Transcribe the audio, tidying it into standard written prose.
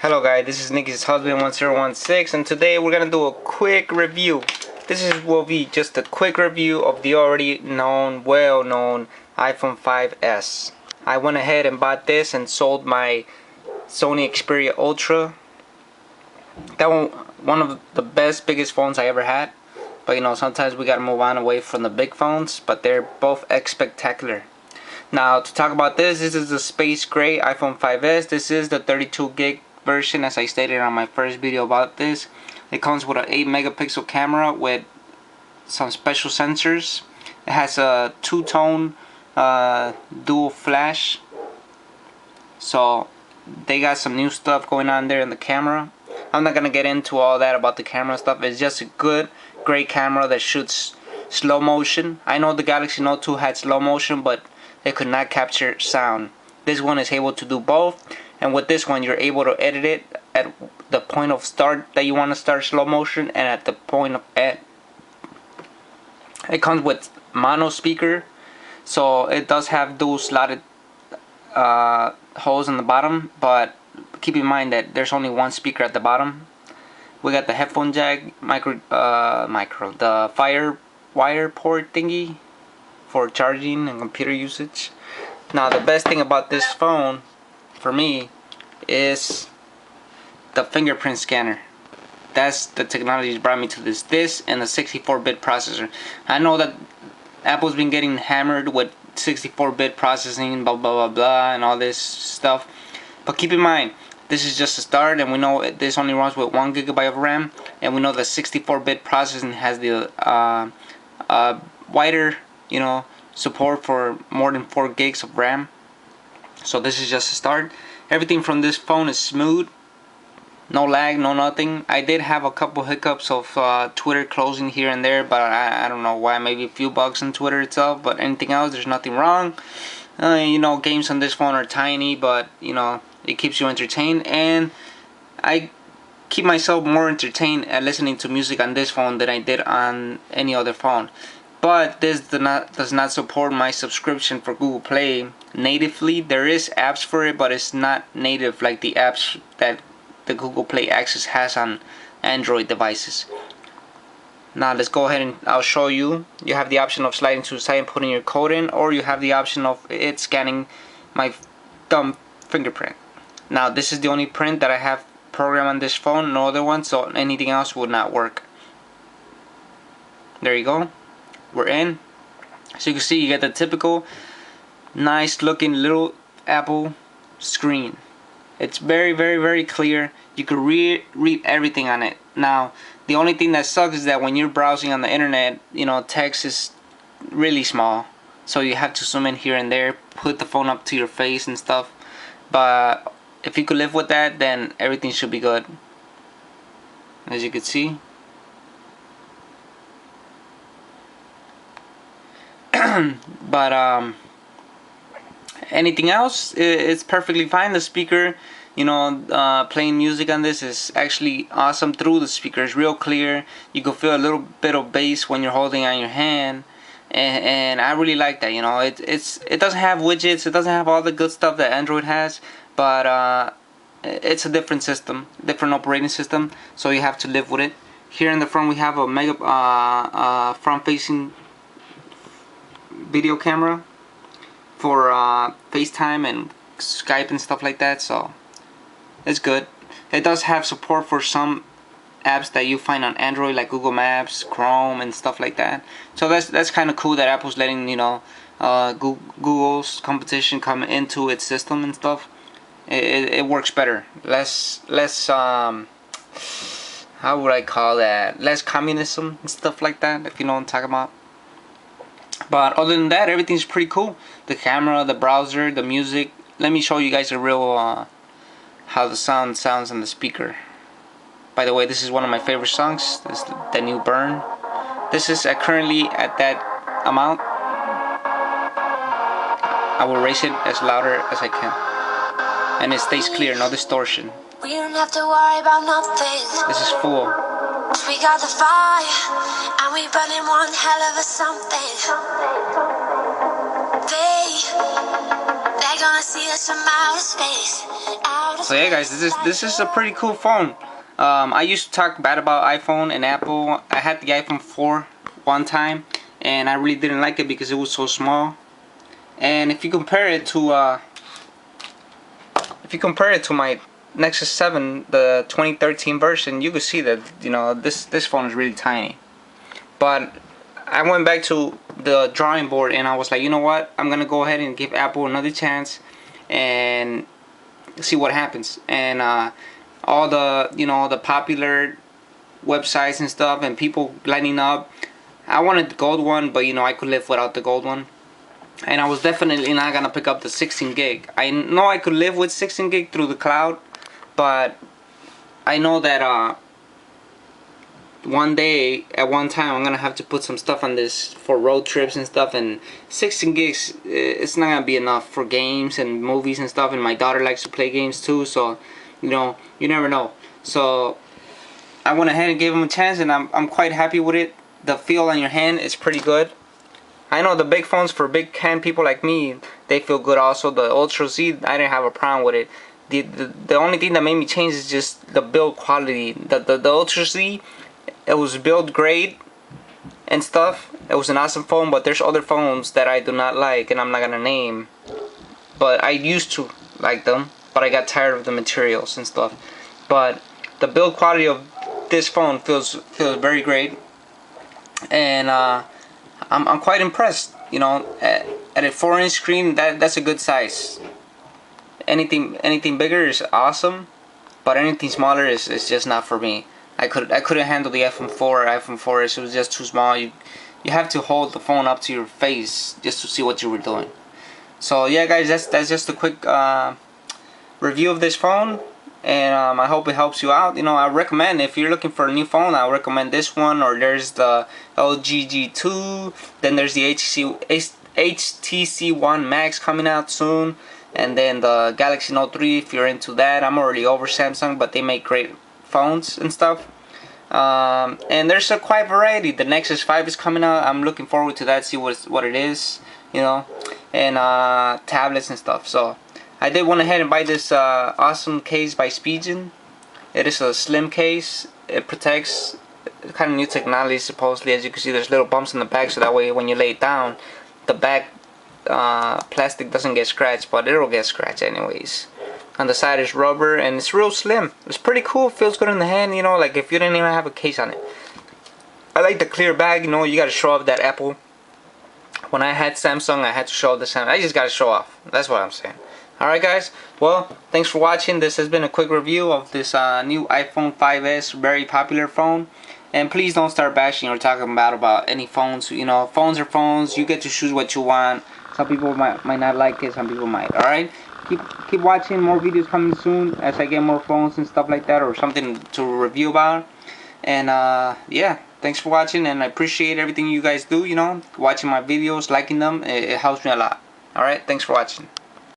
Hello guys, this is Nicky's husband 1016 and today we're gonna do a quick review. Will be just a quick review of the already well-known iPhone 5s. I went ahead and bought this and sold my Sony Xperia Ultra. That one of the biggest phones I ever had. But you know, sometimes we gotta move on away from the big phones, but they're both spectacular. Now to talk about this is the space gray iPhone 5s. This is the 32 gig version, as I stated on my first video about this. It comes with an 8 megapixel camera with some special sensors. It has a two-tone dual flash, so they got some new stuff going on there in the camera. I'm not gonna get into all that about the camera stuff. It's just a great camera that shoots slow motion. I know the Galaxy Note 2 had slow motion, but it could not capture sound. This one is able to do both, and with this one you're able to edit it at the point of start that you want to start slow motion and at the point of end. It comes with mono speaker, so it does have dual slotted holes in the bottom, but keep in mind that there's only one speaker at the bottom. We got the headphone jack, the fire wire port thingy for charging and computer usage. Now the best thing about this phone for me is the fingerprint scanner. That's the technology that brought me to this and the 64-bit processor. I know that Apple's been getting hammered with 64-bit processing, blah blah blah blah, and all this stuff, but keep in mind this is just a start, and we know this only runs with 1 gigabyte of RAM, and we know the 64-bit processing has the wider, you know, support for more than 4 gigs of RAM. So this is just a start. Everything from this phone is smooth, no lag, no nothing. I did have a couple hiccups of Twitter closing here and there, but I don't know why. Maybe a few bugs in Twitter itself, but anything else, there's nothing wrong. You know, games on this phone are tiny, but you know, it keeps you entertained, and I keep myself more entertained at listening to music on this phone than I did on any other phone. But this does not support my subscription for Google Play natively. There is apps for it, but it's not native like the apps that the Google Play Access has on Android devices. Now let's go ahead and I'll show you. You have the option of sliding to the side and putting your code in, or you have the option of it scanning my thumb fingerprint. Now this is the only print that I have programmed on this phone, no other one, so anything else would not work. There you go. We're in. So you can see you get the typical nice looking little Apple screen. It's very clear. You can read everything on it. Now the only thing that sucks is that when you're browsing on the internet, you know, text is really small, so you have to zoom in here and there, put the phone up to your face and stuff. But if you could live with that, then everything should be good. As you can see, but anything else, it's perfectly fine. The speaker, you know, playing music on this is actually awesome through the speaker. It's real clear. You can feel a little bit of bass when you're holding on your hand, and I really like that. You know, it doesn't have widgets, it doesn't have all the good stuff that Android has, but it's a different system, different operating system, so you have to live with it. Here in the front we have a front-facing video camera for FaceTime and Skype and stuff like that, so it's good. It does have support for some apps that you find on Android, like Google Maps, Chrome, and stuff like that. So that's kind of cool that Apple's letting, you know, Google's competition come into its system and stuff. It works better. Less how would I call that? Less communism and stuff like that, if you know what I'm talking about. But other than that, everything's pretty cool. The camera, the browser, the music. Let me show you guys a real how the sound sounds on the speaker. By the way, this is one of my favorite songs. This is the new Burn. This is currently at that amount. I will raise it as louder as I can, and it stays clear, no distortion. We don't have to worry about nothing. This is full. We got the fire, and we burning one hell of a something. They're gonna see us from outer space, outer So yeah, guys, this is a pretty cool phone. I used to talk bad about iPhone and Apple. I had the iPhone 4 one time, and I really didn't like it because it was so small. And if you compare it to my Nexus 7, the 2013 version, you could see that, you know, this phone is really tiny. But I went back to the drawing board and I was like, you know what? I'm gonna go ahead and give Apple another chance and see what happens. And all the, you know, the popular websites and stuff and people lining up, I wanted the gold one, but you know, I could live without the gold one. And I was definitely not gonna pick up the 16 gig. I know I could live with 16 gig through the cloud, but I know that one day at one time I'm gonna have to put some stuff on this for road trips and stuff, and 16 gigs it's not gonna be enough for games and movies and stuff, and my daughter likes to play games too, so you know, you never know. So I went ahead and gave him a chance, and I'm quite happy with it. The feel on your hand is pretty good. I know the big phones for big hand people like me, they feel good also. The Ultra Z, I didn't have a problem with it. The only thing that made me change is just the build quality. The Ultra Z, it was built great and stuff. It was an awesome phone, but there's other phones that I do not like, and I'm not gonna name. But I used to like them, but I got tired of the materials and stuff. But the build quality of this phone feels very great, and I'm quite impressed. You know, at a 4-inch screen, that's a good size. Anything bigger is awesome, but anything smaller is just not for me. I couldn't handle the iPhone 4 or iPhone 4S. It was just too small. You have to hold the phone up to your face just to see what you were doing. So yeah, guys, that's just a quick review of this phone, and I hope it helps you out. You know, I recommend, if you're looking for a new phone, I recommend this one, or there's the LG G2, then there's the HTC One Max coming out soon, and then the Galaxy Note 3 if you're into that. I'm already over Samsung, but they make great phones and stuff. And there's a quite variety. The Nexus 5 is coming out. I'm looking forward to that, see what it is, you know, and tablets and stuff. So I did went ahead and buy this awesome case by Spigen. It is a slim case. It protects, kind of new technology supposedly. As you can see, there's little bumps in the back, so that way when you lay it down, the back plastic doesn't get scratched, but it'll get scratched anyways. On the side is rubber, and it's real slim. It's pretty cool. Feels good in the hand, you know, like if you didn't even have a case on it. I like the clear bag. You know, you gotta show off that Apple. When I had Samsung, I had to show the Samsung. I just gotta show off. That's what I'm saying. Alright, guys, well, thanks for watching. This has been a quick review of this new iPhone 5S, very popular phone. And please don't start bashing or talking bad about any phones. You know, phones are phones. You get to choose what you want. Some people might not like it, some people might. Alright, keep watching. More videos coming soon as I get more phones and stuff like that, or something to review about. And yeah, thanks for watching, and I appreciate everything you guys do, you know, watching my videos, liking them. It helps me a lot. Alright, thanks for watching.